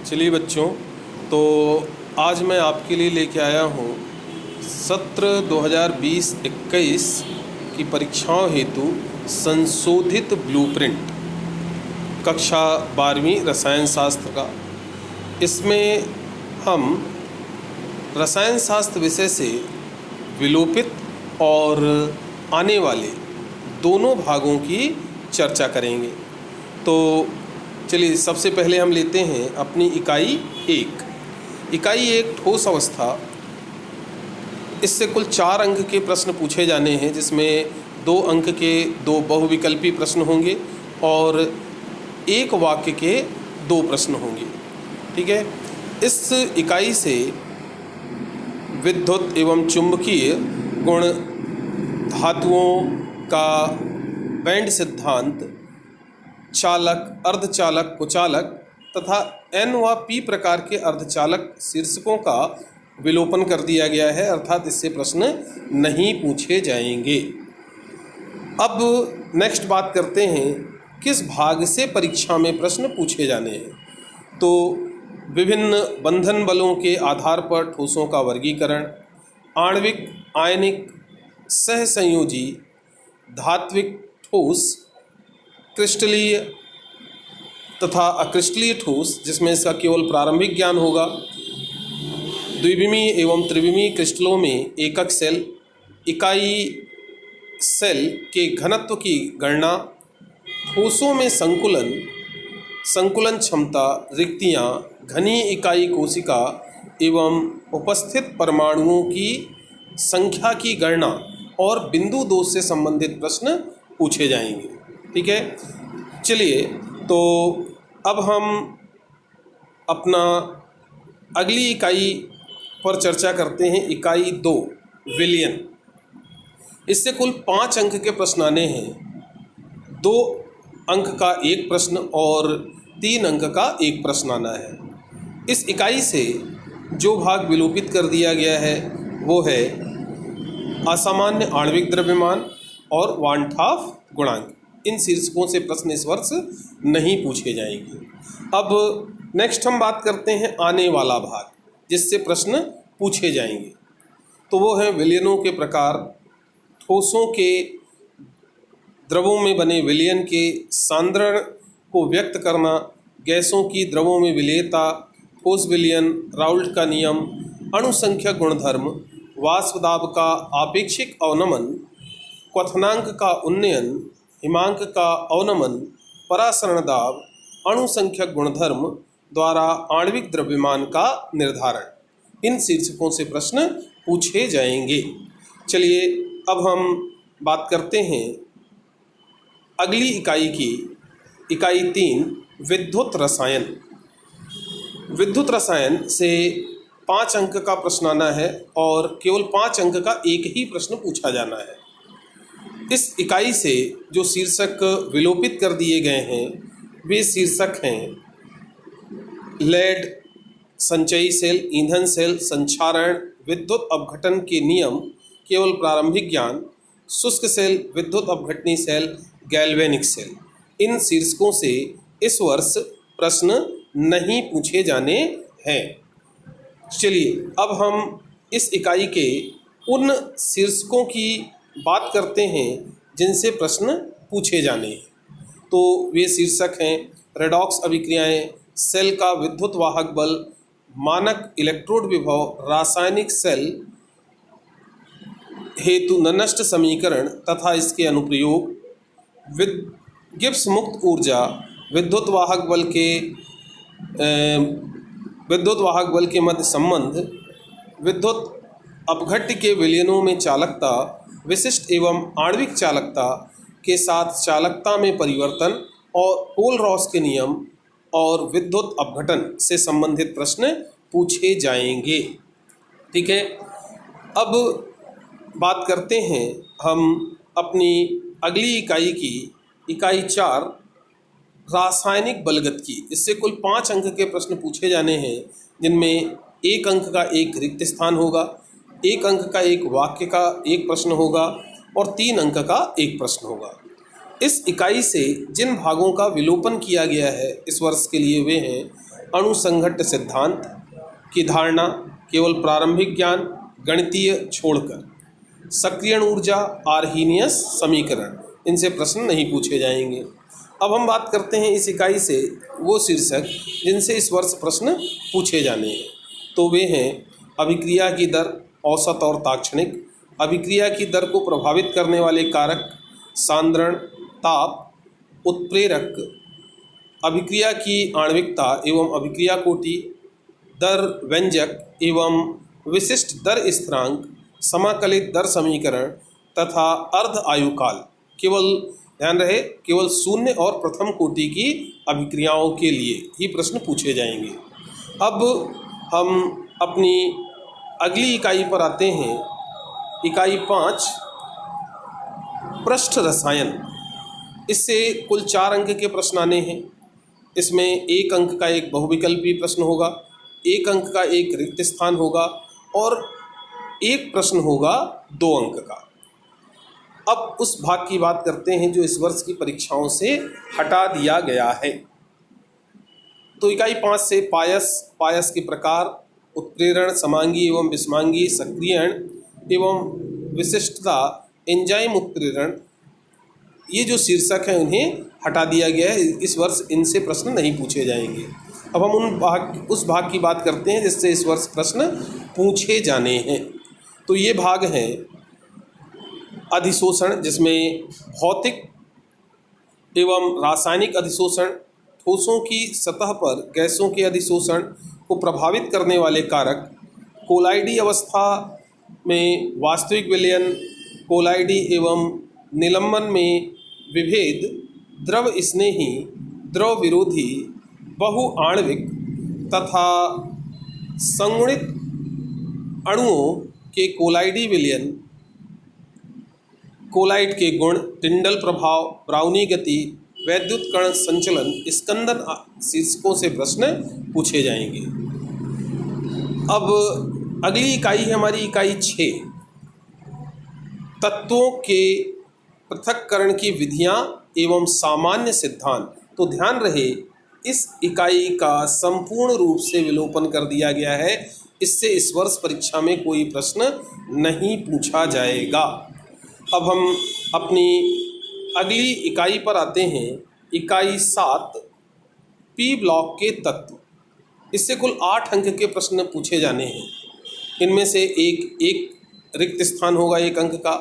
चलिए बच्चों, तो आज मैं आपके लिए लेके आया हूँ सत्र 2020-21 की परीक्षाओं हेतु संशोधित ब्लूप्रिंट कक्षा 12वीं रसायन शास्त्र का। इसमें हम रसायन शास्त्र विषय से विलोपित और आने वाले दोनों भागों की चर्चा करेंगे। तो चलिए, सबसे पहले हम लेते हैं अपनी इकाई एक ठोस अवस्था। इससे कुल 4 अंक के प्रश्न पूछे जाने हैं, जिसमें 2 अंक के 2 बहुविकल्पी प्रश्न होंगे और 1 वाक्य के 2 प्रश्न होंगे। ठीक है। इस इकाई से विद्युत एवं चुंबकीय गुण, धातुओं का बैंड सिद्धांत, चालक, अर्धचालक, कुचालक तथा N व P प्रकार के अर्धचालक शीर्षकों का विलोपन कर दिया गया है, अर्थात इससे प्रश्न नहीं पूछे जाएंगे। अब नेक्स्ट बात करते हैं किस भाग से परीक्षा में प्रश्न पूछे जाने हैं। तो विभिन्न बंधन बलों के आधार पर ठोसों का वर्गीकरण, आणविक, आयनिक, सहसंयोजी, धात्विक ठोस, क्रिस्टलीय तथा अक्रिस्टलीय ठोस, जिसमें इसका केवल प्रारंभिक ज्ञान होगा, द्विविमीय एवं त्रिविमीय क्रिस्टलों में एकक सेल, इकाई सेल के घनत्व की गणना, ठोसों में संकुलन क्षमता, रिक्तियाँ, घनी इकाई कोशिका एवं उपस्थित परमाणुओं की संख्या की गणना और बिंदु दोष से संबंधित प्रश्न पूछे जाएंगे। ठीक है। चलिए, तो अब हम अपना अगली इकाई पर चर्चा करते हैं। इकाई 2 विलयन। इससे कुल 5 अंक के प्रश्न आने हैं। 2 अंक का 1 प्रश्न और 3 अंक का 1 प्रश्न आना है। इस इकाई से जो भाग विलोपित कर दिया गया है वो है असामान्य आणविक द्रव्यमान और वान हाफ गुणांक। इन शीर्षकों से प्रश्न इस वर्ष नहीं पूछे जाएंगे। अब नेक्स्ट हम बात करते हैं आने वाला भाग, जिससे प्रश्न पूछे जाएंगे। तो वो है विलयनों के प्रकार, ठोसों के द्रवों में बने विलयन के सांद्रण को व्यक्त करना, गैसों की द्रवों में विलेयता, ठोस विलयन, राउल्ट का नियम, अणुसंख्यक गुणधर्म, वाष्प दाब का आपेक्षिक अवनमन, क्वथनांक का उन्नयन, हिमांक का अवनमन, परासरण दाब, अणुसंख्यक गुणधर्म द्वारा आणविक द्रव्यमान का निर्धारण। इन शीर्षकों से प्रश्न पूछे जाएंगे। चलिए, अब हम बात करते हैं अगली इकाई की, इकाई 3 विद्युत रसायन। विद्युत रसायन से 5 अंक का प्रश्न आना है और केवल 5 अंक का 1 ही प्रश्न पूछा जाना है। इस इकाई से जो शीर्षक विलोपित कर दिए गए हैं वे शीर्षक हैं लेड, संचयी सेल, ईंधन सेल, संक्षारण, विद्युत अपघटन के नियम, केवल प्रारंभिक ज्ञान, शुष्क सेल, विद्युत अपघटनी सेल, गैल्वेनिक सेल। इन शीर्षकों से इस वर्ष प्रश्न नहीं पूछे जाने हैं। चलिए, अब हम इस इकाई के उन शीर्षकों की बात करते हैं जिनसे प्रश्न पूछे जाने हैं। तो वे शीर्षक हैं रेडॉक्स अभिक्रियाएं, सेल का विद्युत वाहक बल, मानक इलेक्ट्रोड विभव, रासायनिक सेल हेतु ननस्ट समीकरण तथा इसके अनुप्रयोग, गिब्स मुक्त ऊर्जा, विद्युत वाहक बल के मध्य संबंध, विद्युत अपघट्य के विलयनों में चालकता, विशिष्ट एवं आणविक चालकता के साथ चालकता में परिवर्तन और पोल-रॉस के नियम और विद्युत अपघटन से संबंधित प्रश्न पूछे जाएंगे। ठीक है। अब बात करते हैं हम अपनी अगली इकाई की, इकाई 4 रासायनिक बलगत की। इससे कुल 5 अंक के प्रश्न पूछे जाने हैं, जिनमें 1 अंक का 1 रिक्त स्थान होगा, 1 अंक का 1 वाक्य का 1 प्रश्न होगा और 3 अंक का 1 प्रश्न होगा। इस इकाई से जिन भागों का विलोपन किया गया है इस वर्ष के लिए वे हैं अणुसंघट्ट सिद्धांत की धारणा, केवल प्रारंभिक ज्ञान, गणितीय छोड़कर, सक्रियण ऊर्जा, आर्हीनियस समीकरण, इनसे प्रश्न नहीं पूछे जाएंगे। अब हम बात करते हैं इस इकाई से वो शीर्षक जिनसे इस वर्ष प्रश्न पूछे जाने हैं। तो वे हैं अभिक्रिया की दर, औसत और ताक्षणिक, अभिक्रिया की दर को प्रभावित करने वाले कारक, सांद्रण, ताप, उत्प्रेरक, अभिक्रिया की आणविकता एवं अभिक्रिया कोटि, दर व्यंजक एवं विशिष्ट दर स्थिरांक, समाकलित दर समीकरण तथा अर्ध आयुकाल। केवल ध्यान रहे, केवल शून्य और प्रथम कोटि की अभिक्रियाओं के लिए ही प्रश्न पूछे जाएंगे। अब हम अपनी अगली इकाई पर आते हैं। इकाई 5 पृष्ठ रसायन। इससे कुल 4 अंक के प्रश्न आने हैं। इसमें 1 अंक का एक बहुविकल्पी प्रश्न होगा, 1 अंक का एक रिक्त स्थान होगा और एक प्रश्न होगा 2 अंक का। अब उस भाग की बात करते हैं जो इस वर्ष की परीक्षाओं से हटा दिया गया है। तो इकाई 5 से पायस के प्रकार, उत्प्रेरण, समांगी एवं विषमांगी, सक्रियण एवं विशिष्टता, एंजाइम उत्प्रेरण, ये जो शीर्षक हैं उन्हें हटा दिया गया है। इस वर्ष इनसे प्रश्न नहीं पूछे जाएंगे। अब हम उस भाग की बात करते हैं जिससे इस वर्ष प्रश्न पूछे जाने हैं। तो ये भाग हैं अधिशोषण, जिसमें भौतिक एवं रासायनिक अधिशोषण, ठोसों की सतह पर गैसों के अधिशोषण को प्रभावित करने वाले कारक, कोलाइडी अवस्था में वास्तविक विलयन, कोलाइडी एवं निलंबन में विभेद, द्रव स्नेही, द्रव विरोधी, बहुआण्विक तथा संगुणित अणुओं के कोलाइडी विलयन, कोलाइड के गुण, टिंडल प्रभाव, ब्राउनी गति, वैद्युत कण संचलन, स्कंदन शीर्षकों से प्रश्न पूछे जाएंगे। अब अगली इकाई है हमारी इकाई 6 तत्वों के पृथक्करण की विधियां एवं सामान्य सिद्धांत। तो ध्यान रहे, इस इकाई का संपूर्ण रूप से विलोपन कर दिया गया है। इससे इस वर्ष परीक्षा में कोई प्रश्न नहीं पूछा जाएगा। अब हम अपनी अगली इकाई पर आते हैं। इकाई 7 पी ब्लॉक के तत्व। इससे कुल 8 अंक के प्रश्न पूछे जाने हैं। इनमें से एक रिक्त स्थान होगा 1 अंक का,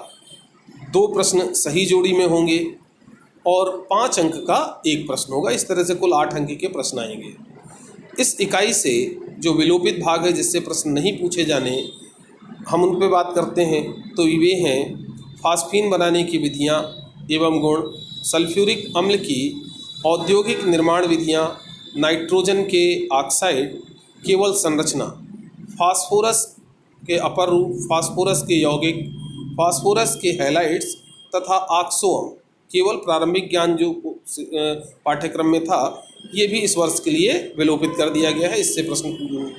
2 प्रश्न सही जोड़ी में होंगे और 5 अंक का एक प्रश्न होगा। इस तरह से कुल 8 अंक के प्रश्न आएंगे। इस इकाई से जो विलोपित भाग है जिससे प्रश्न नहीं पूछे जाने, हम उन पर बात करते हैं। तो वे हैं फास्फीन बनाने की विधियां एवं गुण, सल्फ्यूरिक अम्ल की औद्योगिक निर्माण विधियां, नाइट्रोजन के ऑक्साइड केवल संरचना, फास्फोरस के अपर रूप, फास्फोरस के यौगिक, फास्फोरस के हैलाइड्स तथा ऑक्सोम, केवल प्रारंभिक ज्ञान जो पाठ्यक्रम में था ये भी इस वर्ष के लिए विलोपित कर दिया गया है। इससे प्रश्न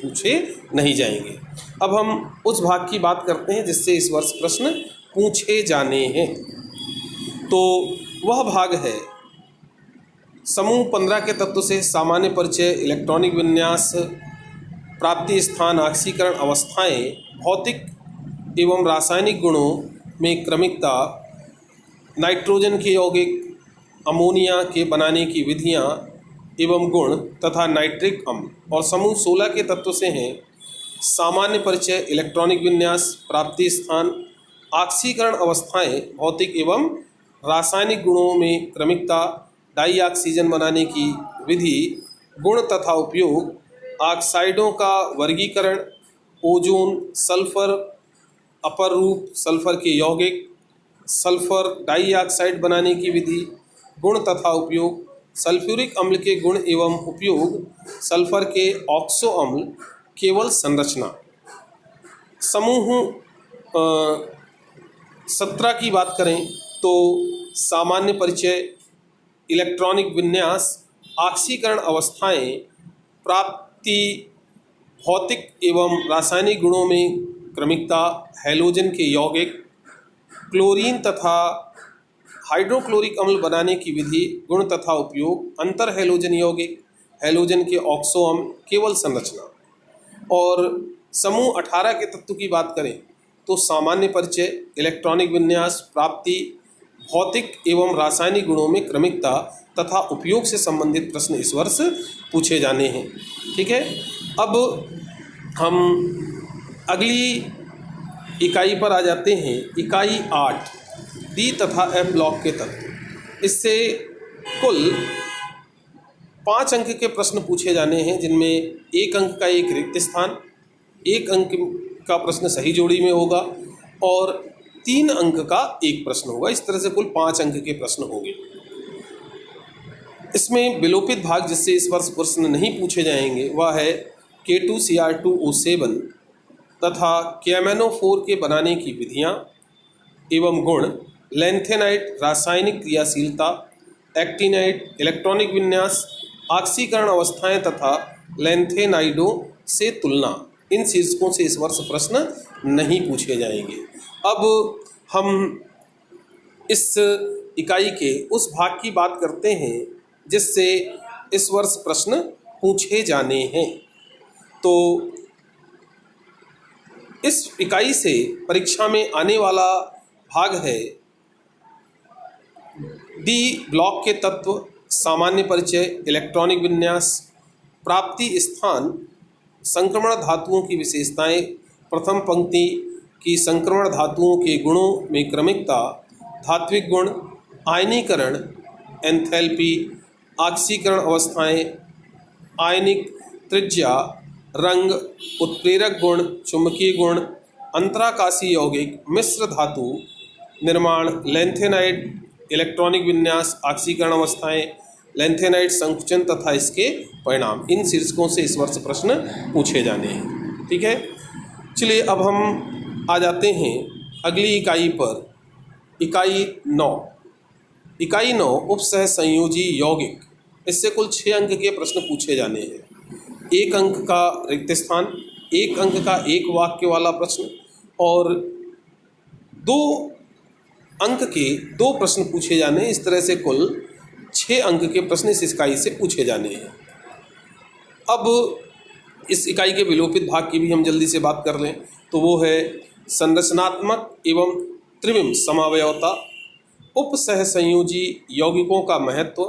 पूछे नहीं जाएंगे। अब हम उस भाग की बात करते हैं जिससे इस वर्ष प्रश्न पूछे जाने हैं। तो वह भाग है समूह 15 के तत्व से सामान्य परिचय, इलेक्ट्रॉनिक विन्यास, प्राप्ति स्थान, ऑक्सीकरण अवस्थाएं, भौतिक एवं रासायनिक गुणों में क्रमिकता, नाइट्रोजन के यौगिक, अमोनिया के बनाने की विधियां एवं गुण तथा नाइट्रिक अम्ल। और समूह 16 के तत्व से हैं सामान्य परिचय, इलेक्ट्रॉनिक विन्यास, प्राप्ति स्थान, ऑक्सीकरण अवस्थाएं, भौतिक एवं रासायनिक गुणों में क्रमिकता, डाई ऑक्सीजन बनाने की विधि, गुण तथा उपयोग, ऑक्साइडों का वर्गीकरण, ओजोन, सल्फर अपर रूप, सल्फर के यौगिक, सल्फर डाइऑक्साइड बनाने की विधि, गुण तथा उपयोग, सल्फ्यूरिक अम्ल के गुण एवं उपयोग, सल्फर के ऑक्सो अम्ल, केवल संरचना। समूह 17 की बात करें तो सामान्य परिचय, इलेक्ट्रॉनिक विन्यास, ऑक्सीकरण अवस्थाएं, प्राप्ति, भौतिक एवं रासायनिक गुणों में क्रमिकता, हैलोजन के यौगिक, क्लोरीन तथा हाइड्रोक्लोरिक अम्ल बनाने की विधि, गुण तथा उपयोग, अंतर हैलोजन यौगिक, हैलोजन के ऑक्सो अम्ल केवल संरचना। और समूह 18 के तत्व की बात करें तो सामान्य परिचय, इलेक्ट्रॉनिक विन्यास, प्राप्ति, भौतिक एवं रासायनिक गुणों में क्रमिकता तथा उपयोग से संबंधित प्रश्न इस वर्ष पूछे जाने हैं। ठीक है, अब हम अगली इकाई पर आ जाते हैं। इकाई 8, डी तथा एफ ब्लॉक के तत्व। इससे कुल 5 अंक के प्रश्न पूछे जाने हैं, जिनमें 1 अंक का एक रिक्त स्थान, 1 अंक का प्रश्न सही जोड़ी में होगा और 3 अंक का एक प्रश्न होगा। इस तरह से कुल 5 अंक के प्रश्न होंगे। इसमें विलोपित भाग जिससे इस वर्ष प्रश्न नहीं पूछे जाएंगे वह है K2Cr2O7 तथा KMnO4 के बनाने की विधियां एवं गुण, लैंथेनाइट रासायनिक क्रियाशीलता, एक्टिनाइट इलेक्ट्रॉनिक विन्यास, ऑक्सीकरण अवस्थाएं तथा लैंथेनाइडों से तुलना। इन शीर्षकों से इस वर्ष प्रश्न नहीं पूछे जाएंगे। अब हम इस इकाई के उस भाग की बात करते हैं जिससे इस वर्ष प्रश्न पूछे जाने हैं। तो इस इकाई से परीक्षा में आने वाला भाग है डी ब्लॉक के तत्व, सामान्य परिचय, इलेक्ट्रॉनिक विन्यास, प्राप्ति स्थान, संक्रमण धातुओं की विशेषताएं, प्रथम पंक्ति की संक्रमण धातुओं के गुणों में क्रमिकता, धात्विक गुण, आयनीकरण, एंथैल्पी, ऑक्सीकरण अवस्थाएं, आयनिक त्रिज्या, रंग, उत्प्रेरक गुण, चुंबकीय गुण, अंतराकाशी यौगिक, मिश्र धातु निर्माण, लैंथेनाइट इलेक्ट्रॉनिक विन्यास, ऑक्सीकरण अवस्थाएं, लैंथेनाइट संकुचन तथा इसके परिणाम। इन शीर्षकों से इस वर्ष प्रश्न पूछे जाने हैं। ठीक है, चलिए अब हम आ जाते हैं अगली इकाई पर। इकाई 9। इकाई 9 उपसह संयोजी यौगिक। इससे कुल 6 अंक के प्रश्न पूछे जाने हैं। 1 अंक का रिक्त स्थान, 1 अंक का एक वाक्य वाला प्रश्न और 2 अंक के 2 प्रश्न पूछे जाने हैं। इस तरह से कुल 6 अंक के प्रश्न इस इकाई से पूछे जाने हैं। अब इस इकाई के विलोपित भाग की भी हम जल्दी से बात कर लें तो वो है संरचनात्मक एवं त्रिविम समावयवता, उपसह संयोजी यौगिकों का महत्व,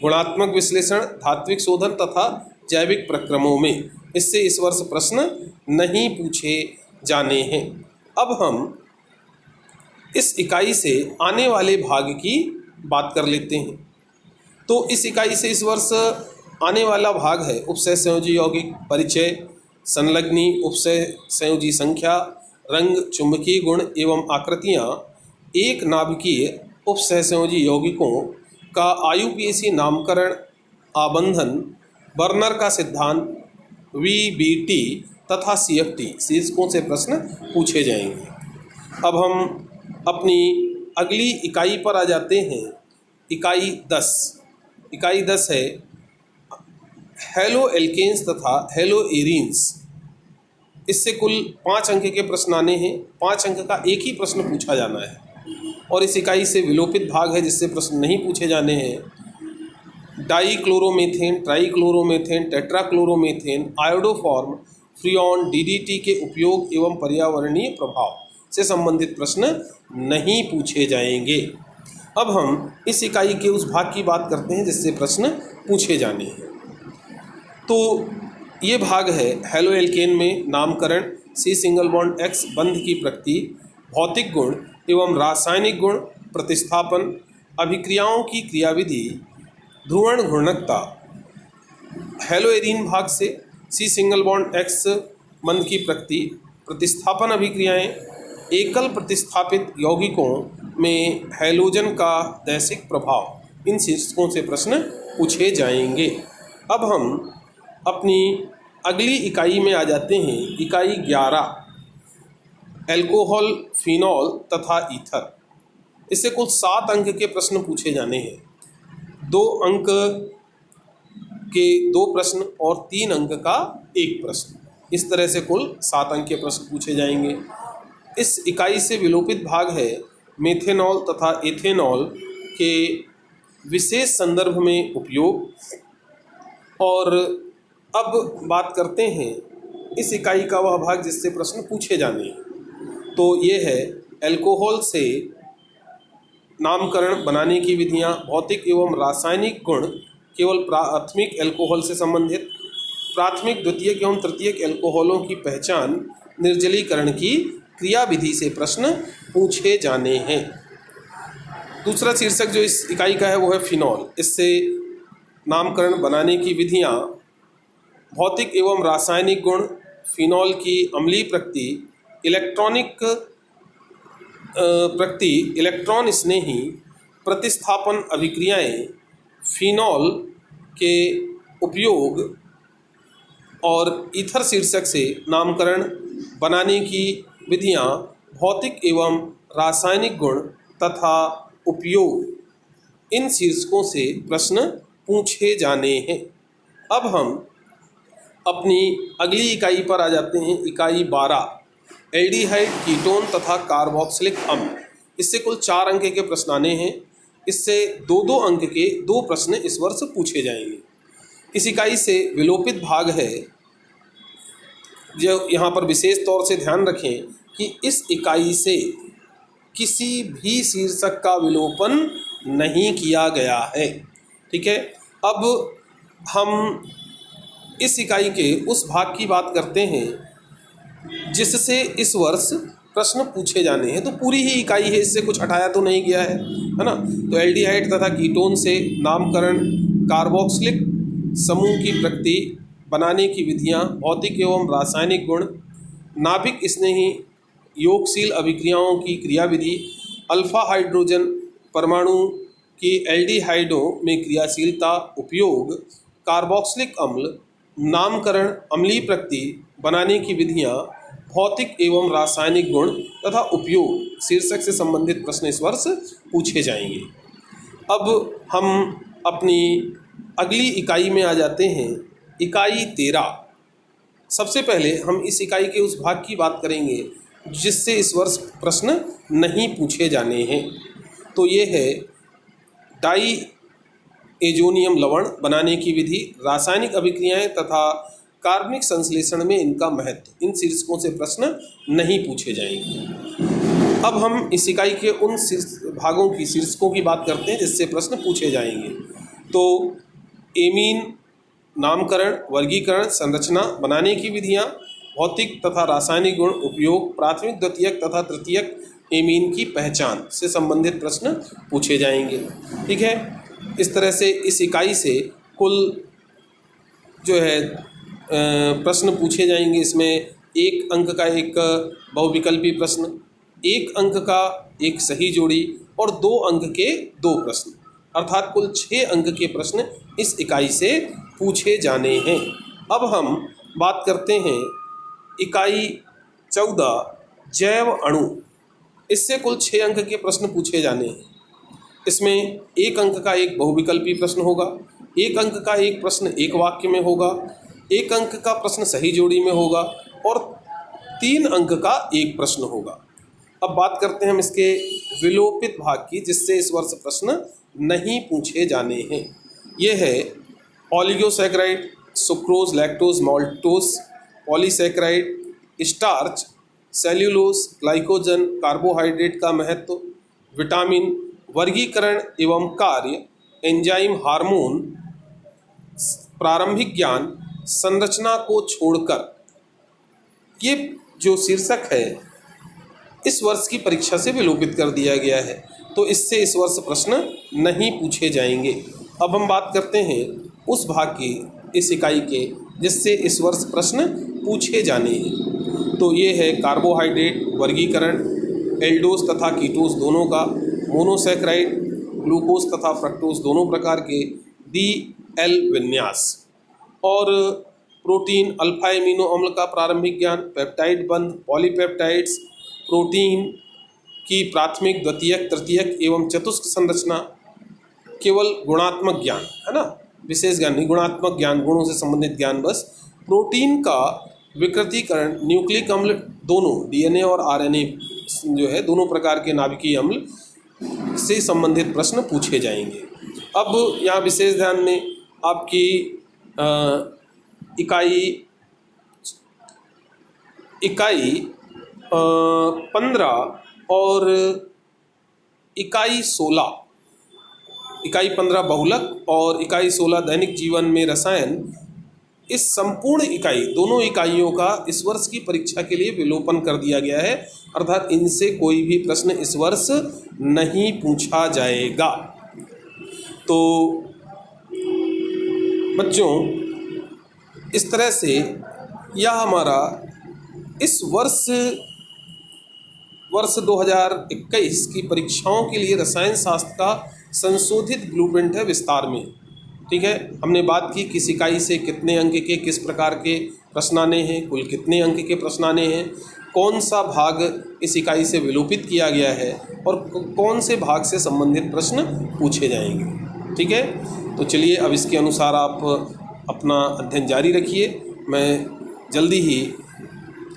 गुणात्मक विश्लेषण, धात्विक शोधन तथा जैविक प्रक्रमों में। इससे इस वर्ष प्रश्न नहीं पूछे जाने हैं। अब हम इस इकाई से आने वाले भाग की बात कर लेते हैं। तो इस इकाई से इस वर्ष आने वाला भाग है उपसह संयोजी यौगिक, परिचय, संलग्नी उपसह संयोजी संख्या, रंग, चुंबकीय गुण एवं आकृतियाँ, एक नाभिकीय उपसह संयोजी यौगिकों का IUPAC नामकरण, आबंधन, बर्नर का सिद्धांत, VBT तथा CFT शीर्षकों से प्रश्न पूछे जाएंगे। अब हम अपनी अगली इकाई पर आ जाते हैं। इकाई 10। इकाई 10 है हेलो एल्केन्स तथा हेलो एरीन्स। इससे कुल 5 अंक के प्रश्न आने हैं। 5 अंक का एक ही प्रश्न पूछा जाना है और इस इकाई से विलोपित भाग है जिससे प्रश्न नहीं पूछे जाने हैं। डाईक्लोरोमेथेन, ट्राईक्लोरोमेथेन, टेट्राक्लोरोमेथेन, आयोडोफॉर्म, फ्रियॉन, DDT के उपयोग एवं पर्यावरणीय प्रभाव से संबंधित प्रश्न नहीं पूछे जाएंगे। अब हम इस इकाई के उस भाग की बात करते हैं जिससे प्रश्न पूछे जाने हैं। तो ये भाग है हेलो एल्केन में नामकरण, C सिंगल बॉन्ड X बंध की प्रकृति, भौतिक गुण एवं रासायनिक गुण, प्रतिस्थापन, अभिक्रियाओं की क्रियाविधि, ध्रुवण घूर्णकता। हेलो एरीन भाग से C सिंगल बॉन्ड X बंध की प्रकृति, प्रतिस्थापन अभिक्रियाएं, एकल प्रतिस्थापित यौगिकों में हैलोजन का दैशिक प्रभाव। इन शीर्षकों से प्रश्न पूछे जाएंगे। अब हम अपनी अगली इकाई में आ जाते हैं। इकाई 11 एल्कोहल, फिनॉल तथा ईथर। इससे कुल 7 अंक के प्रश्न पूछे जाने हैं। 2 अंक के 2 प्रश्न और 3 अंक का एक प्रश्न। इस तरह से कुल 7 अंक के प्रश्न पूछे जाएंगे। इस इकाई से विलोपित भाग है मेथेनॉल तथा एथेनॉल के विशेष संदर्भ में उपयोग, और अब बात करते हैं इस इकाई का वह भाग जिससे प्रश्न पूछे जाने हैं। तो ये है अल्कोहल से नामकरण बनाने की विधियाँ, भौतिक एवं रासायनिक गुण केवल प्राथमिक अल्कोहल से संबंधित, प्राथमिक द्वितीयक एवं तृतीयक अल्कोहलों की पहचान, निर्जलीकरण की क्रियाविधि से प्रश्न पूछे जाने हैं। दूसरा शीर्षक जो इस इकाई का है वो है फिनॉल। इससे नामकरण बनाने की विधियाँ, भौतिक एवं रासायनिक गुण, फिनॉल की अम्लीय प्रकृति, इलेक्ट्रॉन स्नेही प्रतिस्थापन अभिक्रियाएं, फिनॉल के उपयोग और ईथर शीर्षक से नामकरण बनाने की विधियां, भौतिक एवं रासायनिक गुण तथा उपयोग, इन शीर्षकों से प्रश्न पूछे जाने हैं। अब हम अपनी अगली इकाई पर आ जाते हैं, इकाई 12, एल्डिहाइड, कीटोन तथा कार्बोक्सिलिक अम्ल। इससे कुल 4 अंक के प्रश्न आने हैं। इससे 2-2 अंक के 2 प्रश्न इस वर्ष पूछे जाएंगे। इस इकाई से विलोपित भाग है, जो यहाँ पर विशेष तौर से ध्यान रखें कि इस इकाई से किसी भी शीर्षक का विलोपन नहीं किया गया है। ठीक है, अब हम इस इकाई के उस भाग की बात करते हैं जिससे इस वर्ष प्रश्न पूछे जाने हैं। तो पूरी ही इकाई है, इससे कुछ हटाया तो नहीं गया है ना। तो एल्डिहाइड तथा कीटोन से नामकरण, कार्बोक्सिलिक समूह की प्रकृति बनाने की विधियां, भौतिक एवं रासायनिक गुण, नाभिक स्नेही योगशील अभिक्रियाओं की क्रियाविधि, अल्फा हाइड्रोजन परमाणु की एल्डिहाइडों में क्रियाशीलता, उपयोग, कार्बोक्सिलिक अम्ल, नामकरण, अम्लीय प्रकृति बनाने की विधियां, भौतिक एवं रासायनिक गुण तथा उपयोग शीर्षक से संबंधित प्रश्न इस वर्ष पूछे जाएंगे। अब हम अपनी अगली इकाई में आ जाते हैं, इकाई 13। सबसे पहले हम इस इकाई के उस भाग की बात करेंगे जिससे इस वर्ष प्रश्न नहीं पूछे जाने हैं। तो ये है डाई एजोनियम लवण बनाने की विधि, रासायनिक अभिक्रियाएं तथा कार्बनिक संश्लेषण में इनका महत्व। इन शीर्षकों से प्रश्न नहीं पूछे जाएंगे। अब हम इस इकाई के उन भागों की शीर्षकों की बात करते हैं जिससे प्रश्न पूछे जाएंगे। तो एमीन नामकरण, वर्गीकरण, संरचना बनाने की विधियां, भौतिक तथा रासायनिक गुण, उपयोग, प्राथमिक द्वितीयक तथा तृतीयक एमीन की पहचान से संबंधित प्रश्न पूछे जाएंगे। ठीक है, इस तरह से इस इकाई से कुल जो है प्रश्न पूछे जाएंगे। इसमें 1 अंक का एक बहुविकल्पी प्रश्न, 1 अंक का एक सही जोड़ी और 2 अंक के 2 प्रश्न, अर्थात कुल 6 अंक के प्रश्न इस इकाई से पूछे जाने हैं। अब हम बात करते हैं इकाई 14, जैव अणु। इससे कुल 6 अंक के प्रश्न पूछे जाने हैं। इसमें 1 अंक का एक बहुविकल्पी प्रश्न होगा, 1 अंक का एक प्रश्न एक वाक्य में होगा, 1 अंक का प्रश्न सही जोड़ी में होगा और 3 अंक का एक प्रश्न होगा। अब बात करते हैं हम इसके विलोपित भाग की जिससे इस वर्ष प्रश्न नहीं पूछे जाने हैं। ये है oligosaccharide, sucrose, lactose, maltose, polysaccharide, starch, cellulose, glycogen, carbohydrate का महत्व, विटामिन, वर्गीकरण एवं कार्य, एंजाइम, हार्मोन, प्रारंभिक ज्ञान, संरचना को छोड़कर, ये जो शीर्षक है इस वर्ष की परीक्षा से विलोपित कर दिया गया है। तो इससे इस वर्ष प्रश्न नहीं पूछे जाएंगे। अब हम बात करते हैं उस भाग की इस इकाई के जिससे इस वर्ष प्रश्न पूछे जाने हैं। तो ये है कार्बोहाइड्रेट, वर्गीकरण, एल्डोज तथा कीटोज दोनों का, मोनोसैकेराइड, ग्लूकोज तथा फ्रक्टोज दोनों प्रकार के, DL विन्यास, और प्रोटीन, अल्फा एमिनो अम्ल का प्रारंभिक ज्ञान, पेप्टाइड बंध, पॉलीपेप्टाइड्स, प्रोटीन की प्राथमिक, द्वितीयक, तृतीयक एवं चतुष्क संरचना, केवल गुणात्मक ज्ञान है ना, विशेष ज्ञान नहीं, गुणात्मक ज्ञान, गुणों से संबंधित ज्ञान बस। प्रोटीन का विकृतीकरण, न्यूक्लिक अम्ल दोनों, DNA और RNA जो है दोनों प्रकार के नाभिकीय अम्ल से संबंधित प्रश्न पूछे जाएंगे। अब यहाँ विशेष ध्यान में आपकी इकाई 15 और इकाई 15 बहुलक और इकाई 16 दैनिक जीवन में रसायन, इस संपूर्ण इकाई, दोनों इकाइयों का इस वर्ष की परीक्षा के लिए विलोपन कर दिया गया है, अर्थात इनसे कोई भी प्रश्न इस वर्ष नहीं पूछा जाएगा। तो बच्चों, इस तरह से यह हमारा इस वर्ष 2021 की परीक्षाओं के लिए रसायन शास्त्र का संशोधित ब्लूप्रिंट है विस्तार में। ठीक है, हमने बात की किस इकाई से कितने अंक के किस प्रकार के प्रश्न आने हैं, कुल कितने अंक के प्रश्न आने हैं, कौन सा भाग इस इकाई से विलोपित किया गया है और कौन से भाग से संबंधित प्रश्न पूछे जाएंगे। ठीक है, तो चलिए अब इसके अनुसार आप अपना अध्ययन जारी रखिए। मैं जल्दी ही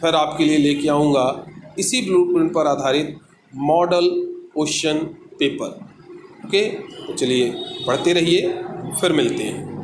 फिर आपके लिए लेके आऊँगा इसी ब्लूप्रिंट पर आधारित मॉडल क्वेश्चन पेपर। ओके, तो चलिए पढ़ते रहिए, फिर मिलते हैं।